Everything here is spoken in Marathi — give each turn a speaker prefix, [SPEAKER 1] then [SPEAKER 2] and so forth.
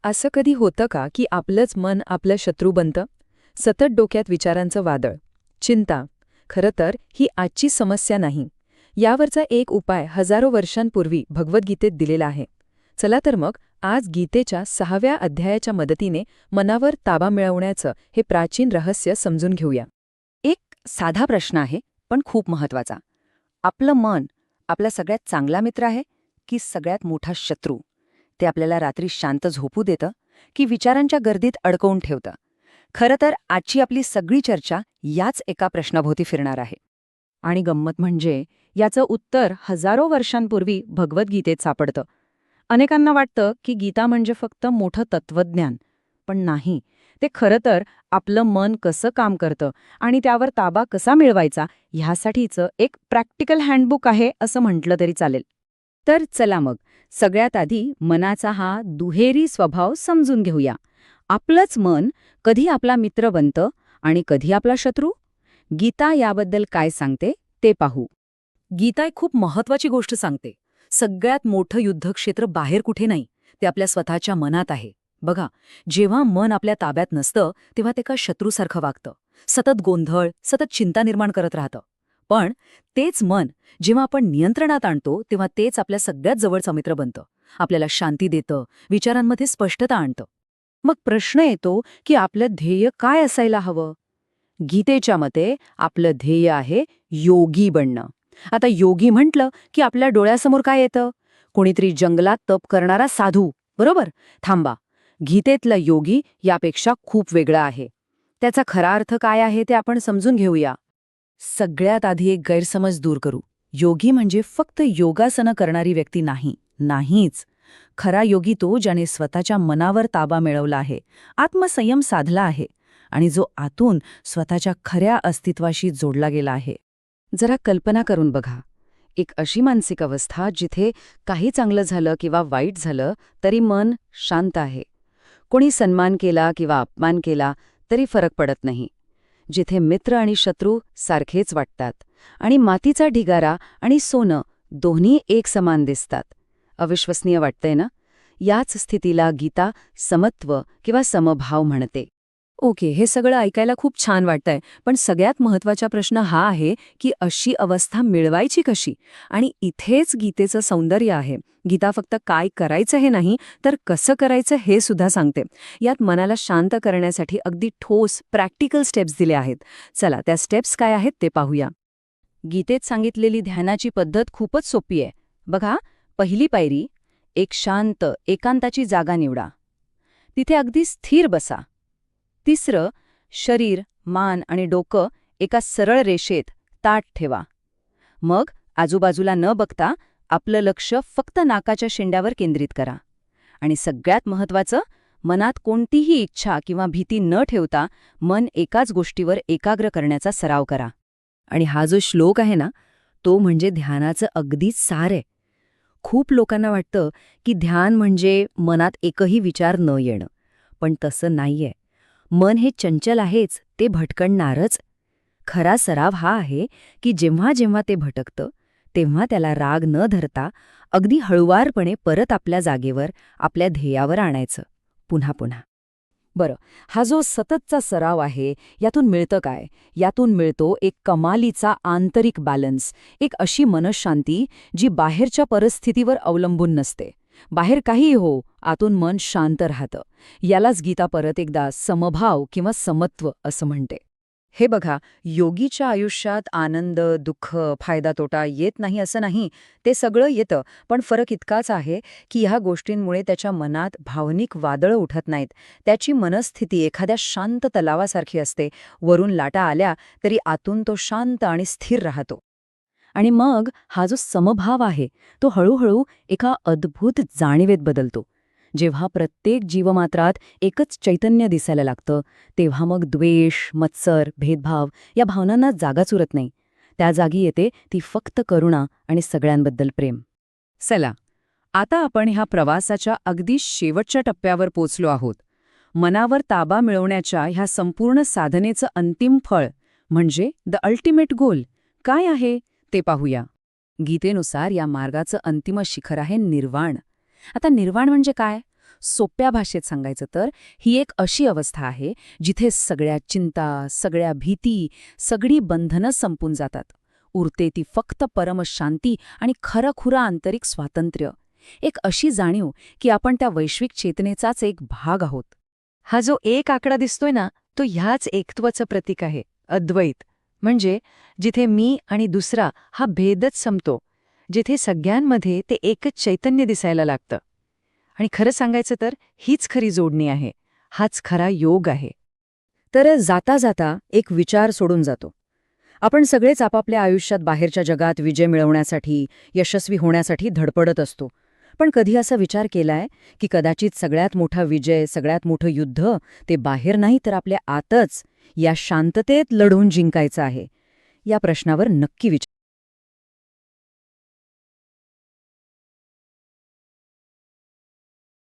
[SPEAKER 1] असं कधी होतं का की आपलंच मन आपलं शत्रू बनतं? सतत डोक्यात विचारांचं वादळ, चिंता. खरं तर ही आजची समस्या नाही. यावरचा एक उपाय हजारो वर्षांपूर्वी भगवद्गीतेत दिलेला आहे. चला तर मग आज गीतेच्या 6व्या अध्यायाच्या मदतीने मनावर ताबा मिळवण्याचं हे प्राचीन रहस्य समजून घेऊया.
[SPEAKER 2] एक साधा प्रश्न आहे, पण खूप महत्वाचा. आपलं मन आपला सगळ्यात चांगला मित्र आहे की सगळ्यात मोठा शत्रू? ते आपल्याला रात्री शांत झोपू देतं की विचारांच्या गर्दीत अडकवून ठेवतं? खरं तर आजची आपली सगळी चर्चा याच एका प्रश्नाभोवती फिरणार आहे. आणि गंमत म्हणजे याचं उत्तर हजारो वर्षांपूर्वी भगवद्गीतेत सापडतं. अनेकांना वाटतं की गीता म्हणजे फक्त मोठं तत्वज्ञान, पण नाही. ते खरं तर आपलं मन कसं काम करतं आणि त्यावर ताबा कसा मिळवायचा ह्यासाठीचं एक प्रॅक्टिकल हँडबुक आहे असं म्हटलं तरी चालेल. तर चला मग सगळ्यात आधी मनाचा हा दुहेरी स्वभाव समजून घेऊया. आपलंच मन कधी आपला मित्र बनतं आणि कधी आपला शत्रू. गीता याबद्दल काय सांगते ते पाहू.
[SPEAKER 3] गीता एक खूप महत्वाची गोष्ट सांगते. सगळ्यात मोठं युद्धक्षेत्र बाहेर कुठे नाही, ते आपल्या स्वतःच्या मनात आहे. बघा, जेव्हा मन आपल्या ताब्यात नसतं तेव्हा ते का शत्रूसारखं वागतं, सतत गोंधळ, सतत चिंता निर्माण करत राहतं. पण तेच मन जेव्हा आपण नियंत्रणात आणतो तेव्हा तेच आपल्या सगळ्यात जवळचं मित्र बनतं, आपल्याला शांती देतं, विचारांमध्ये स्पष्टता आणतं.
[SPEAKER 2] मग प्रश्न येतो की आपलं ध्येय काय असायला हवं? गीतेच्या मते आपलं ध्येय आहे योगी बनणं. आता योगी म्हटलं की आपल्या डोळ्यासमोर काय येतं? कोणीतरी जंगलात तप करणारा साधू, बरोबर? थांबा, गीतेतला योगी यापेक्षा खूप वेगळा आहे. त्याचा खरा अर्थ काय आहे ते आपण समजून घेऊया.
[SPEAKER 3] सगळ्यात आधी एक गैरसमज दूर करू. योगी म्हणजे फक्त योगासनं करणारी व्यक्ती नाही, नाहीच. खरा योगी तो ज्याने स्वतःच्या मनावर ताबा मिळवला आहे, आत्मसंयम साधला आहे आणि जो आतून स्वतःच्या खऱ्या अस्तित्वाशी जोडला गेला आहे.
[SPEAKER 2] जरा कल्पना करून बघा, एक अशी मानसिक अवस्था जिथे काही चांगलं झालं किंवा वाईट झालं तरी मन शांत आहे. कोणी सन्मान केला किंवा अपमान केला तरी फरक पडत नाही. जिथे मित्र आणि शत्रू सारखेच वाटतात आणि मातीचा ढिगारा आणि सोनं दोन्ही एक समान दिसतात. अविश्वसनीय वाटतंय ना? याच स्थितीला गीता समत्व किंवा समभाव म्हणते.
[SPEAKER 3] ओके, हे सगळं ऐकायला खूप छान वाटतंय, पण सगळ्यात महत्वाचा प्रश्न हा आहे की अशी अवस्था मिळवायची कशी? आणि इथेच गीतेचं सौंदर्य आहे. गीता फक्त काय करायचं हे नाही, तर कसं करायचं हे सुद्धा सांगते. यात मनाला शांत करण्यासाठी अगदी ठोस प्रॅक्टिकल स्टेप्स दिले आहेत. चला, त्या स्टेप्स काय आहेत ते पाहूया.
[SPEAKER 2] गीतेत सांगितलेली ध्यानाची पद्धत खूपच सोपी आहे. बघा, पहिली पायरी, एक शांत एकांताची जागा निवडा. तिथे अगदी स्थिर बसा. तिसरं, शरीर, मान आणि डोकं एका सरळ रेषेत ताठ ठेवा. मग आजूबाजूला न बघता आपलं लक्ष फक्त नाकाच्या शेंड्यावर केंद्रित करा. आणि सगळ्यात महत्त्वाचं, मनात कोणतीही इच्छा किंवा भीती न ठेवता मन एकाच गोष्टीवर एकाग्र करण्याचा सराव करा.
[SPEAKER 3] आणि हा जो श्लोक आहे ना, तो म्हणजे ध्यानाचं अगदीच सार आहे. खूप लोकांना वाटतं की ध्यान म्हणजे मनात एकही विचार न येणं, पण तसं नाहीये. मन हे चंचल आहेच, ते भटकणणारच. खरा सराव हा आहे की जेव्हा जेव्हा ते भटकतं तेव्हा त्याला राग न धरता अगदी हळुवारपणे परत आपल्या जागेवर, आपल्या ध्येयावर आणायचं, पुन्हा पुन्हा.
[SPEAKER 2] बरं, हा जो सततचा सराव आहे, यातून मिळतं काय? यातून मिळतो एक कमालीचा आंतरिक बॅलन्स, एक अशी मनःशांती जी बाहेरच्या परिस्थितीवर अवलंबून नसते. बाहेर काहीही हो, आतून मन शांत राहतं. यालाच गीता परत एकदा समभाव किंवा समत्व असं म्हणते. हे बघा, योगीच्या आयुष्यात आनंद, दुःख, फायदा तोटा येत नाही असं नाही, ते सगळं येतं. पण फरक इतकाच आहे की ह्या गोष्टींमुळे त्याच्या मनात भावनिक वादळं उठत नाहीत. त्याची मनस्थिती एखाद्या शांत तलावासारखी असते. वरून लाटा आल्या तरी आतून तो शांत आणि स्थिर राहतो.
[SPEAKER 3] आणि मग हा जो समभाव आहे तो हळूहळू एका अद्भुत जाणीवेत बदलतो. जेव्हा प्रत्येक जीवमात्रात एकच चैतन्य दिसायला लागतं, तेव्हा मग द्वेष, मत्सर, भेदभाव या भावनांना जागाच उरत नाही. त्या जागी येते ती फक्त करुणा आणि सगळ्यांबद्दल प्रेम.
[SPEAKER 2] चला, आता आपण ह्या प्रवासाच्या अगदी शेवटच्या टप्प्यावर पोचलो आहोत. मनावर ताबा मिळवण्याच्या ह्या संपूर्ण साधनेचं अंतिम फळ म्हणजे द अल्टिमेट गोल काय आहे ते पाहूया. गीतेनुसार या मार्गाचं अंतिम शिखर आहे निर्वाण. आता निर्वाण म्हणजे काय?
[SPEAKER 1] सोप्या भाषेत सांगायचं तर ही एक अशी अवस्था आहे जिथे सगळ्या चिंता, सगळ्या भीती, सगळी बंधनं संपून जातात. उरते ती फक्त परमशांती आणि खरंखुरं आंतरिक स्वातंत्र्य. एक अशी जाणीव की आपण त्या वैश्विक चेतनेचाच एक भाग आहोत.
[SPEAKER 2] हा जो एक आकडा दिसतोय ना, तो ह्याच एकत्वाचं प्रतीक आहे, अद्वैत. म्हणजे जिथे मी आणि दुसरा हा भेदच संपतो, जिथे सगळ्यांमध्ये ते एकच चैतन्य दिसायला लागतं. आणि खरं सांगायचं तर हीच खरी जोडणी आहे, हाच खरा योग आहे.
[SPEAKER 3] तर जाता जाता एक विचार सोडून जातो. आपण सगळेच आपापल्या आयुष्यात बाहेरच्या जगात विजय मिळवण्यासाठी, यशस्वी होण्यासाठी धडपडत असतो. पण कधी असा विचार केलाय की कदाचित सगळ्यात मोठा विजय, सगळ्यात मोठं युद्ध ते बाहेर नाही तर आपल्या आतच, या शांततेत लढून जिंकायचं आहे? या प्रश्नावर नक्की विचार